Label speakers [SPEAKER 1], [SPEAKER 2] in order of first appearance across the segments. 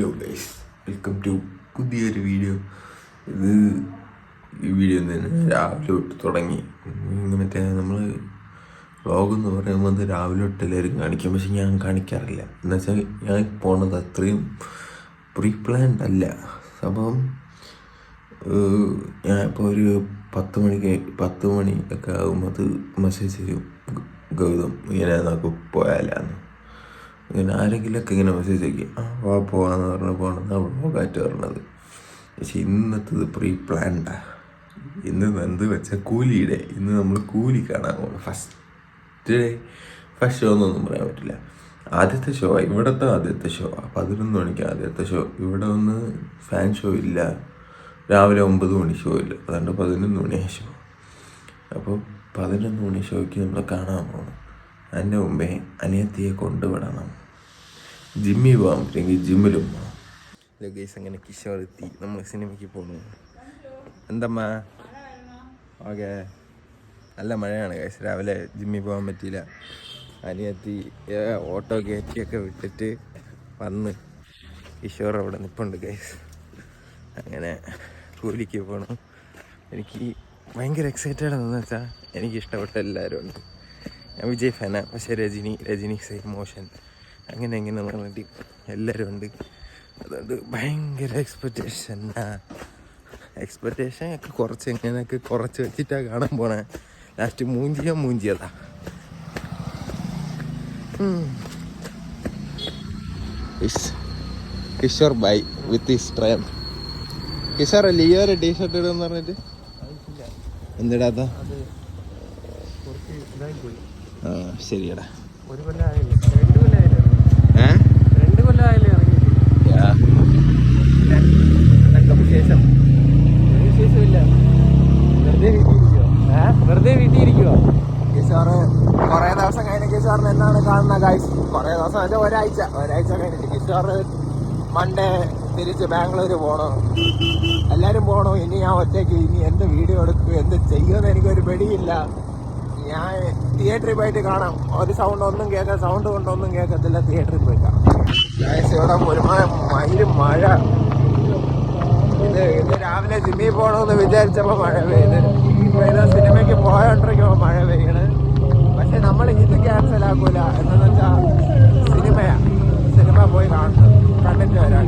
[SPEAKER 1] Hello guys, welcome to പുതിയൊരു video. ഈ video തന്നെ രാവിലെ തൊട്ട് തുടങ്ങി. മറ്റേ നമ്മൾ വ്ളോഗ് എന്ന് പറയുമ്പോൾ രാവിലെ തൊട്ട് എല്ലാവരും കാണിക്കും, പക്ഷെ ഞാൻ കാണിക്കാറില്ല. എന്നുവെച്ചാൽ ഞാൻ പോണത് അത്രയും പ്രീ പ്ലാൻഡ് അല്ല സംഭവം. ഞാൻ ഇപ്പോൾ ഒരു 10 മണി ഒക്കെ ആകുമ്പോൾ അത് മെസ്സേജ് ചെയ്യും, ഗൗതം ഇങ്ങനെ നമുക്ക് പോയാലാന്ന്. ഇങ്ങനെ ആരെങ്കിലുമൊക്കെ ഇങ്ങനെ മെസ്സേജ് ആക്കി പോവാന്ന് പറഞ്ഞ് പോകണമെന്ന് വ്ളോഗായിട്ട് പറഞ്ഞത്. പക്ഷെ ഇന്നത്തത് പ്രീ പ്ലാൻഡാണ്. ഇന്ന് എന്ത് വെച്ചാൽ കൂലിയുടെ ഇന്ന് നമ്മൾ കൂലി കാണാൻ പോകണം. ഫസ്റ്റ് ഷോ എന്നൊന്നും പറയാൻ പറ്റില്ല. ആദ്യത്തെ ഷോ, ഇവിടുത്തെ ആദ്യത്തെ ഷോ 11 മണിക്ക് ആദ്യത്തെ ഷോ. ഇവിടെ ഒന്ന് ഫാൻ ഷോ ഇല്ല, രാവിലെ 9 മണി ഷോ ഇല്ല, അതുകൊണ്ട് 11 മണിയാണ് ഷോ. അപ്പോൾ 11 മണി ഷോയ്ക്ക് നമ്മൾ കാണാൻ പോകണം. അതിൻ്റെ മുമ്പേ അനിയത്തിയെ കൊണ്ടുവിടണം. ജിമ്മിൽ പോകാൻ പറ്റുമെങ്കിൽ ജിമ്മിലും പോകണം. ലഗേജ് അങ്ങനെ കിഷോറെത്തി, നമ്മൾ സിനിമയ്ക്ക് പോകണം. എന്തമ്മ? ഓക്കെ, നല്ല മഴയാണ് ഗൈസ്. രാവിലെ ജിമ്മിൽ പോകാൻ പറ്റിയില്ല. അനിയത്തി ഓട്ടോ കയറ്റിയൊക്കെ വിട്ടിട്ട് വന്ന് കിഷോർ അവിടെ നിൽപ്പുണ്ട് ഗൈസ്. അങ്ങനെ കൂലിക്ക് പോകണം. എനിക്ക് ഭയങ്കര എക്സൈറ്റഡ് ആണെന്ന് വെച്ചാൽ എനിക്ക് ഇഷ്ടപ്പെട്ട എല്ലാവരും ഉണ്ട്. ഞാൻ വിജയ് ഫാനാണ്, പക്ഷേ രജനി സൈഡ് മോഷൻ അങ്ങനെ പറഞ്ഞിട്ട് എല്ലാവരും ഉണ്ട്. അതുകൊണ്ട് ഭയങ്കര എക്സ്പെക്റ്റേഷൻ ഒക്കെ കുറച്ച് വെച്ചിട്ടാണ് കാണാൻ പോണേ. ലാസ്റ്റ് മൂഞ്ചിയതാ. കിഷോർ ബൈ വിത്ത് ഹിസ് ട്രയം. കിഷോർ ലിയോരെ ടീഷർട്ട് ഇടുമെന്ന് പറഞ്ഞിട്ട് എന്തിടാത്ത? ആ ശരിയടാ.
[SPEAKER 2] വെറുതെ വീട്ടിൽ ഇരിക്കുവോ?
[SPEAKER 1] കിഷോറ് കുറേ ദിവസം കഴിഞ്ഞ കിഷോറിന് എന്നാണ് കാണുന്ന ഗൈസ്? കുറേ ദിവസം വെച്ചാൽ ഒരാഴ്ച കഴിഞ്ഞിട്ട് കിഷോറ് മൺഡേ തിരിച്ച് ബാംഗ്ലൂർ പോകണം. എല്ലാവരും പോകണം. ഇനി ഞാൻ ഒറ്റയ്ക്ക് ഇനി എന്ത് വീഡിയോ എടുക്കും, എന്ത് ചെയ്യുമെന്ന് എനിക്കൊരു പിടിയില്ല. ഞാൻ തിയേറ്ററിൽ പോയിട്ട് കാണാം. ഒരു സൗണ്ട് കൊണ്ടൊന്നും കേൾക്കത്തില്ല. തിയേറ്ററിൽ പോയി കാണാം. ഇവിടെ ഒരു മഴ. ഇത് രാവിലെ ജിമ്മിൽ പോകണമെന്ന് വിചാരിച്ചപ്പോൾ മഴ പെയ്ത് സിനിമയ്ക്ക് പോയോണ്ടിരിക്കുമ്പോൾ മഴ പെയ്യണ്. പക്ഷെ നമ്മൾ ഇത് ക്യാൻസൽ ആക്കൂല. എന്താണെന്ന് വെച്ചാൽ സിനിമ പോയി കണ്ടിട്ട് വരാം.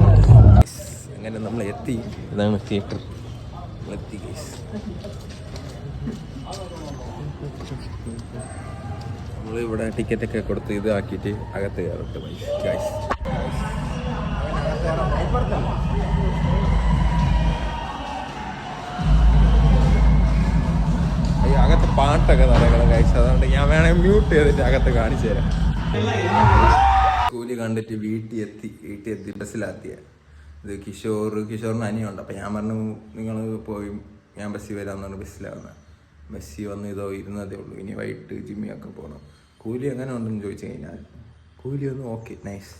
[SPEAKER 1] അങ്ങനെ നമ്മൾ എത്തി. ഇതാണ് തിയേറ്റർ. എത്തി ഗൈസ്. നമ്മളിവിടെ ടിക്കറ്റൊക്കെ കൊടുത്ത് ഇതാക്കിയിട്ട് അകത്ത് കയറട്ടെ ഗൈസ്. അകത്ത് പാട്ടൊക്കെ നടക്കണം ഗൈസ്. അതുകൊണ്ട് ഞാൻ വേണമെങ്കിൽ മ്യൂട്ട് ചെയ്തിട്ട് അകത്ത് കാണിച്ചു തരാം. കൂലി കണ്ടിട്ട് വീട്ടിൽ എത്തി ബസ്സിലാത്തിയ. ഇത് കിഷോറിന് അനിയുണ്ട്. അപ്പം ഞാൻ പറഞ്ഞു നിങ്ങൾ പോയി, ഞാൻ ബസ്സിൽ വരാമെന്ന് പറഞ്ഞ് ബസ്സിലാവുന്നത്. ബസ്സിൽ വന്ന് ഇതോ ഇരുന്നതേ ഉള്ളൂ. ഇനി വൈകിട്ട് ജിമ്മിയൊക്കെ പോകണം. കൂലി എങ്ങനെ ഉണ്ടെന്ന് ചോദിച്ചു കഴിഞ്ഞാൽ കൂലി ഒന്ന് ഓക്കെ, നൈസ്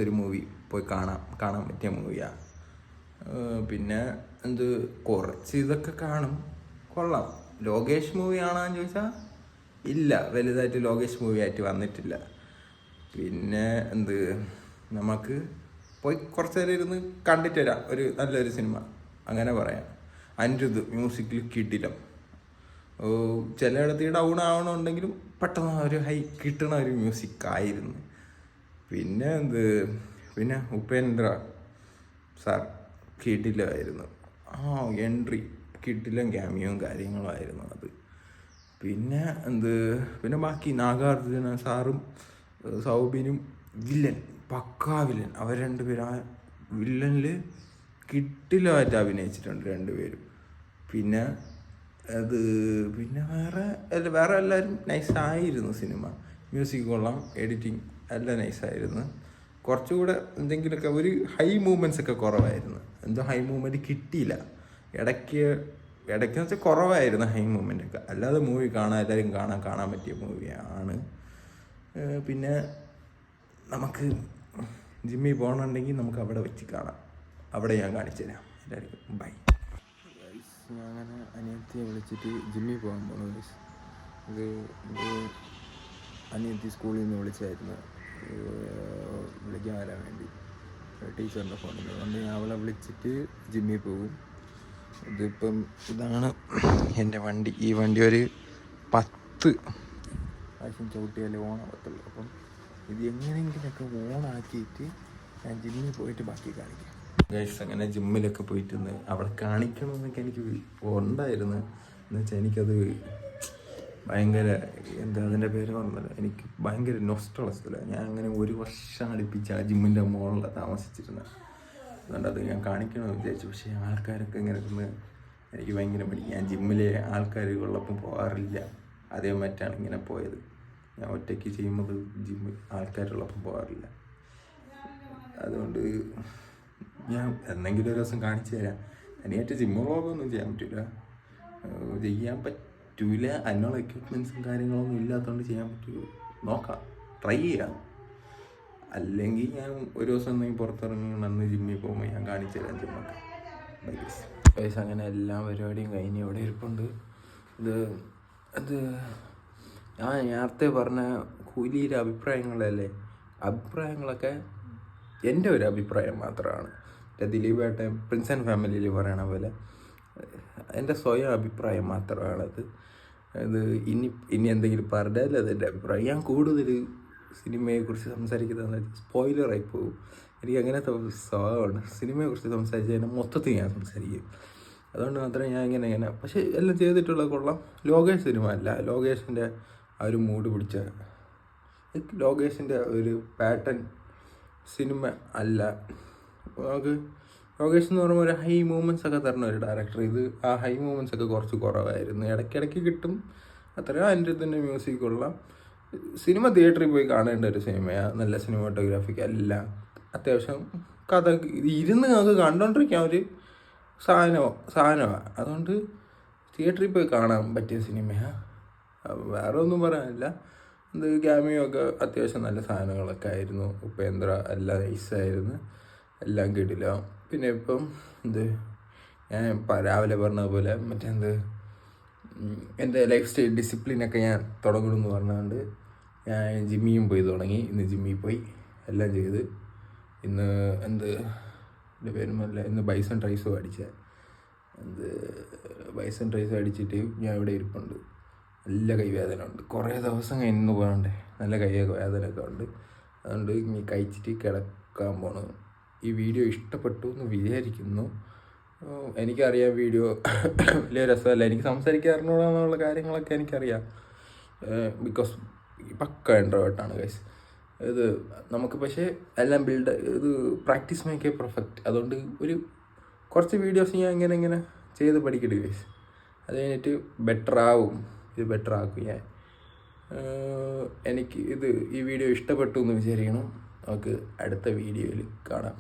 [SPEAKER 1] ഒരു മൂവി പോയി കാണാൻ പറ്റിയ മൂവിയാണ്. പിന്നെ കുറച്ച് ഇതൊക്കെ കാണും, കൊള്ളാം. ലോകേഷ് മൂവി കാണാന്ന് ചോദിച്ചാൽ ഇല്ല, വലുതായിട്ട് ലോകേഷ് മൂവി ആയിട്ട് വന്നിട്ടില്ല. പിന്നെ നമുക്ക് പോയി കുറച്ച് നേരം ഇരുന്ന് കണ്ടിട്ട് വരാം. ഒരു നല്ലൊരു സിനിമ അങ്ങനെ പറയാം. അനിരുദ്ധ് മ്യൂസിക്കിൽ കിടിലം. ചിലയിടത്ത് ഡൗൺ ആവണമെന്നുണ്ടെങ്കിലും പെട്ടെന്ന് ഒരു ഹൈ കിട്ടണ ഒരു മ്യൂസിക്കായിരുന്നു. പിന്നെ ഉപേന്ദ്ര സാർ കിടിലമായിരുന്നു. എൻട്രി കിടിലം, ക്യാമിയോയും കാര്യങ്ങളുമായിരുന്നു അത്. പിന്നെ ബാക്കി നാഗാർജുന സാറും സൗബിനും പക്കാ വില്ലൻ. അവർ രണ്ടുപേരും ആ വില്ലനിൽ കിടിലമായിട്ട് അഭിനയിച്ചിട്ടുണ്ട് രണ്ടുപേരും. പിന്നെ വേറെ എല്ലാവരും നൈസായിരുന്നു. സിനിമ മ്യൂസിക് കൊള്ളാം, എഡിറ്റിങ് എല്ലാം നൈസായിരുന്നു. കുറച്ചുകൂടെ എന്തെങ്കിലുമൊക്കെ ഒരു ഹൈ മൂവ്മെൻറ്റ്സ് ഒക്കെ കുറവായിരുന്നു. ഹൈ മൂവ്മെൻറ്റ് കിട്ടിയില്ല. ഇടയ്ക്കെന്ന് വെച്ചാൽ കുറവായിരുന്നു ഹൈ മൂവ്മെൻ്റ് ഒക്കെ. അല്ലാതെ മൂവി എല്ലാവരും കാണാൻ പറ്റിയ മൂവിയാണ്. പിന്നെ നമുക്ക് ജിമ്മിൽ പോകണമെന്നുണ്ടെങ്കിൽ നമുക്ക് അവിടെ വെച്ച് കാണാം. അവിടെ ഞാൻ കാണിച്ചു തരാം. എല്ലാവർക്കും ബൈ. ഞാൻ അങ്ങനെ അനിയത്തിയെ വിളിച്ചിട്ട് ജിമ്മിൽ പോകാൻ പോകണം. ഇത് അനിയത്തി സ്കൂളിൽ നിന്ന് വിളിച്ചായിരുന്നു വിളിക്കാൻ വരാൻ വേണ്ടി. ടീച്ചറിൻ്റെ ഫോണിൽ. അതുകൊണ്ട് ഞാൻ അവളെ വിളിച്ചിട്ട് ജിമ്മിൽ പോകും. ഇതിപ്പം ഇതാണ് എൻ്റെ വണ്ടി. ഈ വണ്ടി ഒരു 10 പ്രാവശ്യം ചവിട്ടിയാലേ ഓണാവത്തുള്ളൂ. അപ്പം ഇത് എങ്ങനെയെങ്കിലൊക്കെ ഓണാക്കിയിട്ട് ഞാൻ ജിമ്മിൽ പോയിട്ട് ബാക്കി കാണിക്കാം. ഗൈസ്, അങ്ങനെ ജിമ്മിലൊക്കെ പോയിട്ടിന്ന് അവിടെ കാണിക്കണമെന്നൊക്കെ എനിക്ക് ഉണ്ടായിരുന്നു. എന്ന് വെച്ചാൽ എനിക്കത് ഭയങ്കര അതിൻ്റെ പേര് പറഞ്ഞത് എനിക്ക് ഭയങ്കര നൊസ്റ്റളസ്ഥല. ഞാൻ അങ്ങനെ 1 വർഷം അടുപ്പിച്ച് ആ ജിമ്മിൻ്റെ മുകളിലാണ് താമസിച്ചിരുന്നത്. അതുകൊണ്ട് അത് ഞാൻ കാണിക്കണമെന്ന് വിചാരിച്ചു. പക്ഷേ ആൾക്കാരൊക്കെ ഇങ്ങനെ ഇരുന്ന് എനിക്ക് ഭയങ്കര മടി. ഞാൻ ജിമ്മിലെ ആൾക്കാർ ഉള്ളപ്പം പോകാറില്ല. അതേ മറ്റാണ് ഇങ്ങനെ പോയത്. ഞാൻ ഒറ്റയ്ക്ക് ചെയ്യുമ്പോൾ ജിമ്മിൽ ആൾക്കാരുള്ളപ്പം പോകാറില്ല. അതുകൊണ്ട് ഞാൻ എന്തെങ്കിലും ഒരു ദിവസം കാണിച്ചു തരാം. തനിയായിട്ട് ജിമ്മ് വ്ളോഗൊന്നും ചെയ്യാൻ പറ്റില്ല. അതിനുള്ള എക്യുപ്മെൻറ്റ്സും കാര്യങ്ങളൊന്നും ഇല്ലാത്തതുകൊണ്ട് ചെയ്യാൻ പറ്റുമോ നോക്കാം, ട്രൈ ചെയ്യാം. അല്ലെങ്കിൽ ഞാൻ ഒരു ദിവസം എന്തെങ്കിലും പുറത്തിറങ്ങി വന്ന് ജിമ്മിൽ പോകുമ്പോൾ ഞാൻ കാണിച്ചു തരാം ജിമ്മൊക്കെ. പൈസ അങ്ങനെ എല്ലാ പരിപാടിയും കഴിഞ്ഞ് ഇവിടെ ഇരിപ്പുണ്ട്. അത് ഞാൻ നേരത്തെ പറഞ്ഞ കൂലിയുടെ അഭിപ്രായങ്ങളൊക്കെ എൻ്റെ ഒരു അഭിപ്രായം മാത്രമാണ്. ദിലീപേട്ടൻ പ്രിൻസ് ആൻഡ് ഫാമിലിയിൽ പറയണ പോലെ എൻ്റെ സ്വയം അഭിപ്രായം മാത്രമാണത്. ഇനി എന്തെങ്കിലും പറഞ്ഞാൽ അതെൻ്റെ അഭിപ്രായം. ഞാൻ കൂടുതൽ സിനിമയെക്കുറിച്ച് സംസാരിക്കുന്നത് സ്പോയിലറായി പോകും. എനിക്ക് അങ്ങനത്തെ സ്വഭാവമാണ്. സിനിമയെക്കുറിച്ച് സംസാരിച്ച് കഴിഞ്ഞാൽ മൊത്തത്തിൽ ഞാൻ സംസാരിക്കും. അതുകൊണ്ട് മാത്രമേ ഞാൻ ഇങ്ങനെ പക്ഷേ എല്ലാം ചെയ്തിട്ടുള്ള കൊള്ളാം. ലോകേഷ് സിനിമ അല്ല, ലോകേഷിൻ്റെ ആ ഒരു മൂഡ് പിടിച്ച ലോകേഷിൻ്റെ ഒരു പാറ്റേൺ സിനിമ അല്ല. നമുക്ക് ലോകേഷ് എന്ന് പറയുമ്പോൾ ഒരു ഹൈ മൂമെൻറ്റ്സ് ഒക്കെ തരുന്ന ഒരു ഡയറക്ടർ. ഇത് ആ ഹൈ മൂമെൻറ്റ്സ് ഒക്കെ കുറച്ച് കുറവായിരുന്നു. ഇടയ്ക്കിടയ്ക്ക് കിട്ടും, അത്രയും. അതിൻ്റെ തന്നെ മ്യൂസിക് കൊള്ളാം. സിനിമ തിയേറ്ററിൽ പോയി കാണേണ്ട ഒരു സിനിമയാണ്. നല്ല സിനിമാറ്റോഗ്രാഫിക്ക് എല്ലാം അത്യാവശ്യം കഥ ഇരുന്ന് നമുക്ക് കണ്ടുകൊണ്ടിരിക്കാൻ ഒരു സാധനമാണ്. അതുകൊണ്ട് തിയേറ്ററിൽ പോയി കാണാൻ പറ്റിയ സിനിമയാണ്. വേറെ ഒന്നും പറയാനില്ല. ക്യാമിയോ ഒക്കെ അത്യാവശ്യം നല്ല സാധനങ്ങളൊക്കെ ആയിരുന്നു. ഉപേന്ദ്ര എല്ലാം നൈസായിരുന്നു, എല്ലാം കിട്ടില്ല. പിന്നെ ഇപ്പം ഞാൻ രാവിലെ പറഞ്ഞതുപോലെ എൻ്റെ ലൈഫ് സ്റ്റൈൽ ഡിസിപ്ലിനൊക്കെ ഞാൻ തുടങ്ങണമെന്ന് പറഞ്ഞുകൊണ്ട് ഞാൻ ജിമ്മിയും പോയി തുടങ്ങി. ഇന്ന് ജിമ്മിൽ പോയി എല്ലാം ചെയ്ത് ഇന്ന് എൻ്റെ പേരുമല്ല ഇന്ന് ബൈസൺ ട്രൈസും അടിച്ചത്. ബൈസൺ ട്രൈസും അടിച്ചിട്ട് ഞാൻ ഇവിടെ ഇരിപ്പുണ്ട്. നല്ല കൈവേദന ഉണ്ട്. കുറേ ദിവസം കഴിഞ്ഞ് പോകണ്ടേ, നല്ല കൈയൊക്കെ വേദനയൊക്കെ ഉണ്ട്. അതുകൊണ്ട് ഇനി കഴിച്ചിട്ട് കിടക്കാൻ പോകണം. ഈ വീഡിയോ ഇഷ്ടപ്പെട്ടു എന്ന് വിചാരിക്കുന്നു. എനിക്കറിയാം വീഡിയോ വലിയ രസമല്ല, എനിക്ക് സംസാരിക്കാറിനോടാന്നുള്ള കാര്യങ്ങളൊക്കെ എനിക്കറിയാം. ബിക്കോസ് പക്ക ഇൻട്രോവേർട്ടാണ് ഗൈസ്. നമുക്ക് പക്ഷേ എല്ലാം പ്രാക്ടീസ് മേക്ക് എ പെർഫെക്റ്റ്. അതുകൊണ്ട് കുറച്ച് വീഡിയോസ് ഞാൻ ഇങ്ങനെ ചെയ്ത് പഠിക്കട്ടെ ഗൈസ്. അത് കഴിഞ്ഞിട്ട് ബെറ്റർ ആക്കും ഞാൻ. എനിക്ക് ഈ വീഡിയോ ഇഷ്ടപ്പെട്ടു എന്ന് വിചാരിക്കണം. നമുക്ക് അടുത്ത വീഡിയോയിൽ കാണാം.